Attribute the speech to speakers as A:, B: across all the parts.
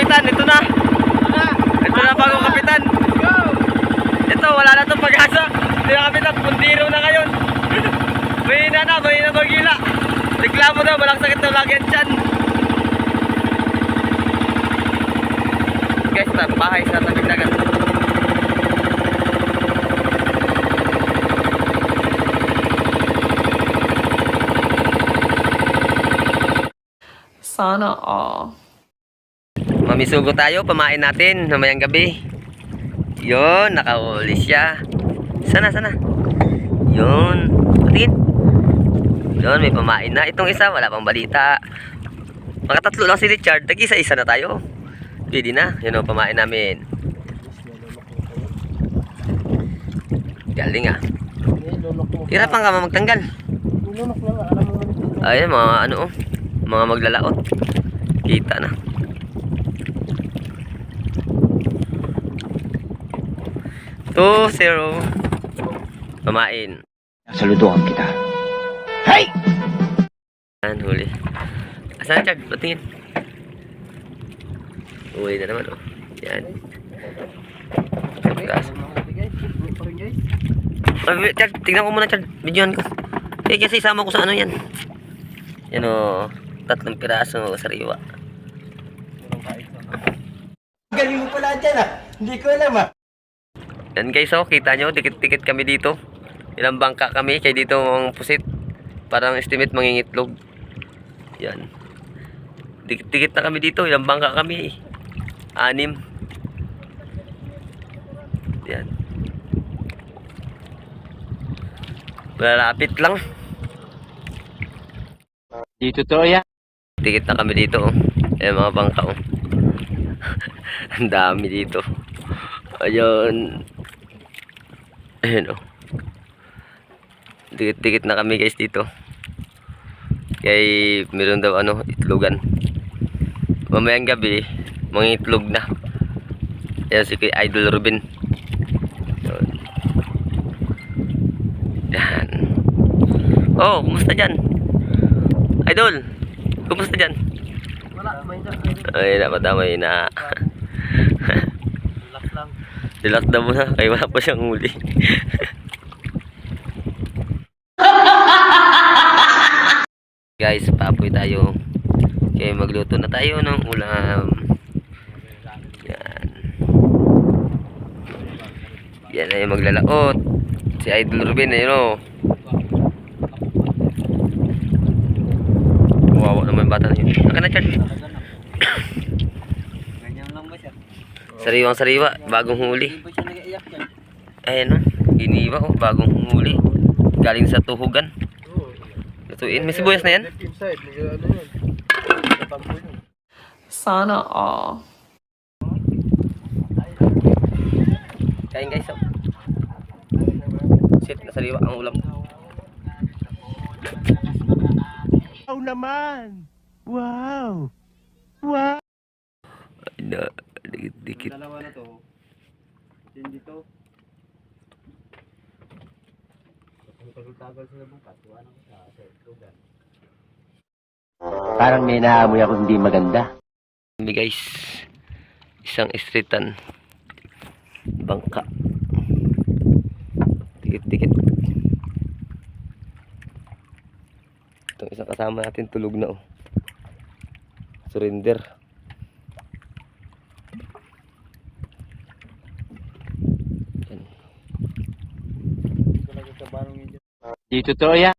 A: kapitan, ito na. Ito na bagong kapitan. Ito, wala na itong pag-asa. Ito na kapitan, pundiro na ngayon. Mahina na magila. Reklamo daw, walang sakit daw lagi ang tiyan. Guys, bahay sa tabing dagat.
B: Sana all.
A: Mamisugo tayo, pamain natin mamayang gabi. Yun, nakahuli siya. Sana. Yun, patingin. Yun, may pamain na. Itong isa, wala pang balita. Mga tatlo lang si Richard, tag-isa-isa na tayo. Pwede na, yun o, pamain namin. Galing ah. Hirapan ka magtanggal. Ayun, mga ano oh. Mga maglalaot. Kita na. Two, 0. Pamain.
C: Saludohan kita. Hey!
A: Ayan, huli. Asan Chad? Patingin. Huli na naman oh. Yan. Chad, tingnan ko muna Chad. Videohan ko. Kasi isama ko sa ano yan. Yan o. 3 piraso sariwa.
C: Galing mo pala dyan ah. Hindi ko alam ah.
A: Yan guys oh, kita nyo, dikit-dikit kami dito. Ilang bangka kami, kaya dito ang pusit. Parang estimate mangingitlog. Yan. Dikit-dikit na kami dito, ilang bangka kami. 6. Yan. Malapit lang.
C: Dito to yan.
A: Dikit na kami dito oh. Ayan mga bangka oh. Ang dami dito. Ayun. Ayun oh. Dikit-dikit na kami guys dito. Kaya meron daw ano, itlogan. Mamayang gabi, mga itlog na. Ayan si Kuya Idol Ruben. Yan. Oh, kumusta dyan? Idol, kumusta dyan?
C: Wala, may na.
A: Ay, napadamay na.
C: Relax lang.
A: Relax na muna, kaya wala pa siyang huli. Guys, paapoy tayo. Kaya magluto na tayo ng ulam. Yan. Yan ay maglalaot. Si Idol Ruben, ayun o. Wawa naman yung bata na yun. Naka na, Chad.
C: Ganyan lang ba siya?
A: Sariwang sariwa, bagong huli.
C: Hindi ba siya nag-iyak yan?
A: Ayan o, iniwa o, bagong huli. Galing sa tuhugan. Lutuin, may sibuyas na yan?
B: Sana all.
A: Kain guys, oh. Sit na sariwa ang ulam.
C: Wow naman! Wow! Wow!
A: Ay na, dikit-dikit.
C: Dalawa na to. Hindi to. Tagal-tagal sila bukas. Wala ko sa tugan. Parang may naamoy ako hindi maganda.
A: Kami guys, isang streetan. Bangka. Dikit-dikit. Itong isang kasama natin tulog na oh. Surrender. Yan.
C: Dito to yan.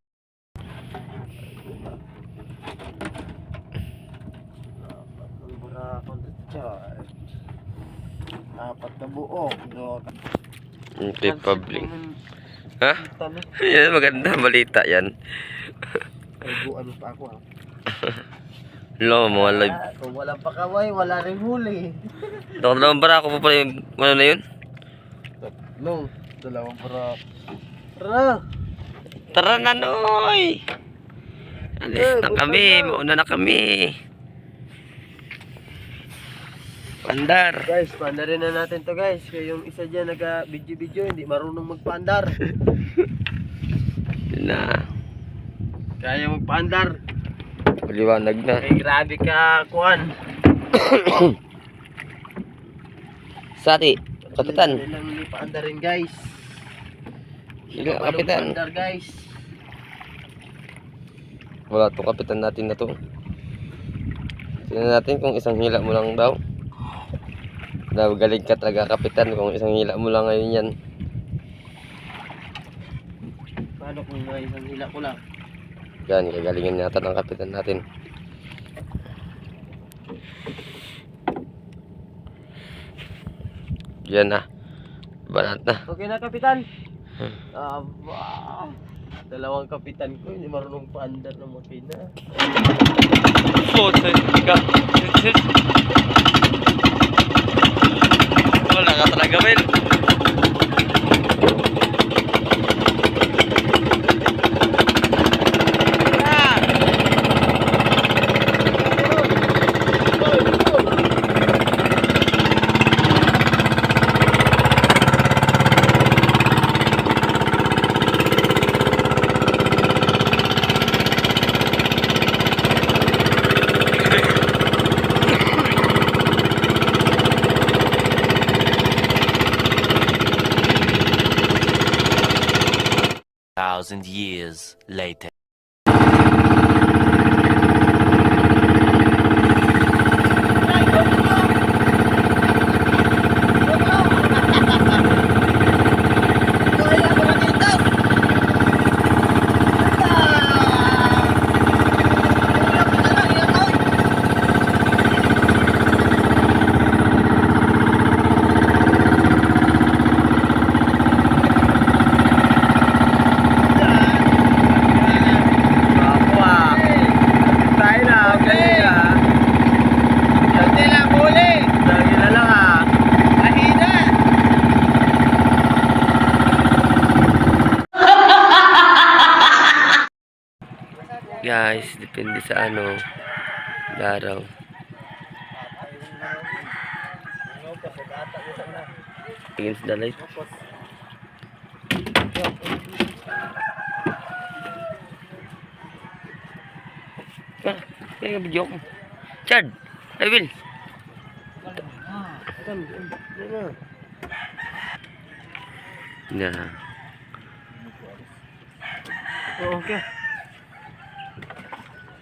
C: Apat na buok.
A: Okay, public. Ha? Yan, maganda. Balita yan.
C: Ano pa ako ha?
A: Lo, mga live.
C: Kung walang pakaway, wala rin huli.
A: Dalawang barako pa pala yung ano na yun?
C: Dalawang barako. Tara!
A: Tara na, Noy! Alis na kami. Mauna na kami. Pandar.
C: Guys, paandarin na natin to guys. Kaya yung isa dyan nag-video-video, hindi marunong magpaandar.
A: Yun na.
C: Kaya magpaandar.
A: Maliwanag na.
C: Ay grabe ka, kuhan.
A: Sati, kapitan.
C: Ilang lipaandar rin guys.
A: Ilang kapitan.
C: Lipaandar guys.
A: Wala to kapitan natin na to. Tingnan natin kung isang hila mo lang daw. Galing ka talaga kapitan kung isang hila mo lang ngayon yan.
C: Paano kung mga isang hila ko lang?
A: Yan, gagalingin yata ng kapitan natin. Yan na. Banat na.
C: Okay na kapitan. Aba. Dalawang kapitan ko hindi marunong paandar ng makina.
A: Wala ka talaga, men.
D: Thousand years later.
A: Guys, depende sa ano, laraw. Tingin sa dalay. Kaya nga video ko. Chad! I will. Na.
C: Okay.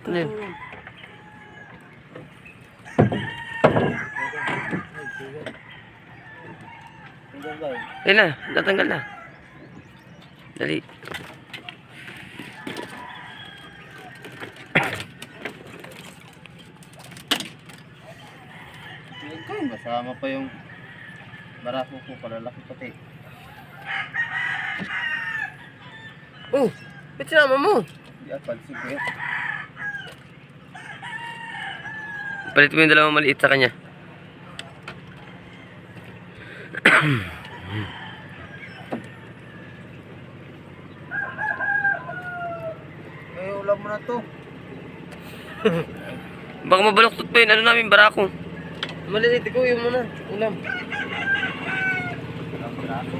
A: Ano? Ayun na, natanggal na. Dali.
C: Masama pa yung barako ko, palalaki pati. Oh, ba't sinama mo? Di pansin ko yan.
A: Palit mo yung dalawang maliit sa kanya.
C: Eh, ulam mo na to.
A: Baka mabaloktot pa yun, ano namin, barako.
C: Maliit ko yung muna, ulam. Ulam barako.